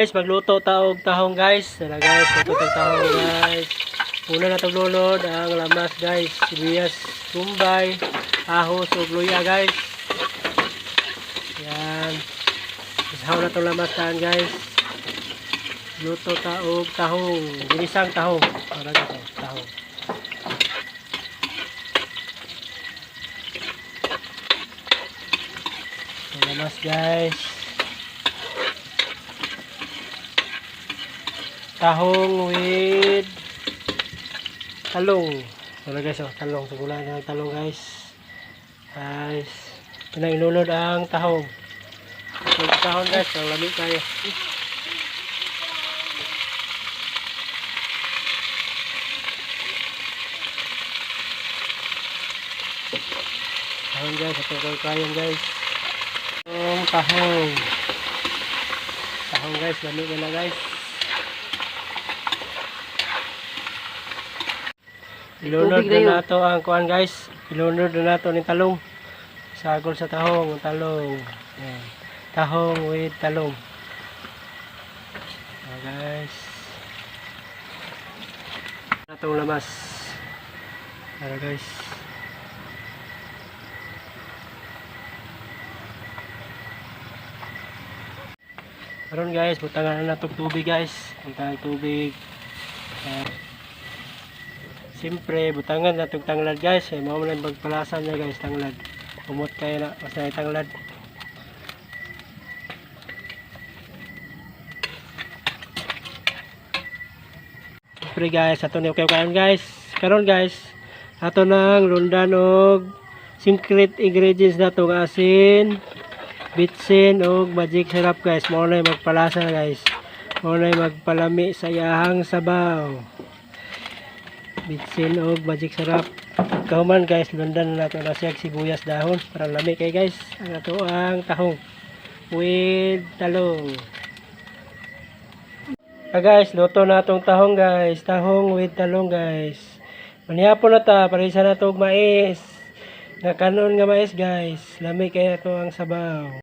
Guys, magluto taog tahong guys. Tara guys, luto tag tahong guys. Una na itong lulod ang lamas guys. Sibuyas, gumbay, ahos, ug luya guys. Yan. Isaw na itong lamas tahan guys. Luto taog tahong. Ginisang tahong. Tara guys, tahong. Itong lamas guys. Tahong with talong. Wala guys, oh, talong. Sugulan ng talong guys. Guys, ito na inulod ang tahong. Ito ang tahong guys, ang lamig kayo. Tahong guys, ito ang kayan guys. Ang tahong. Tahong guys, lamig na guys. Ilunod na nato ang kuan guys. Ilunod na nato ni talong. Sagol sa tahong, talong. Ayan. Tahong with talong. Ayan guys. Natong lamas. Ayan guys. Karon guys, butangan na natong tubig guys. Butangan tubig. Siyempre, butangan na itong tanglad guys. Mao man ang pagpalasan niya guys, tanglad. Umot kayo na, basta ay tanglad. Siyempre guys, ato na kayo guys. Karon guys, ato nang lundan og secret ingredients na itong asin, bitsin og magic syrup guys. Mao na magpalasa guys. Mao na magpalami sa iyahang sabaw. Bitsin og magic syrup. Kauman guys, lundan na nato na siyag sibuyas dahon para lami kay guys. Ang ato ang tahong with talong. Guys, luto na itong tahong guys. Tahong with talong guys. Manihapon na ta, parisa na ito og mais. Nakanon nga mais guys. Lami kay ato ang sabaw.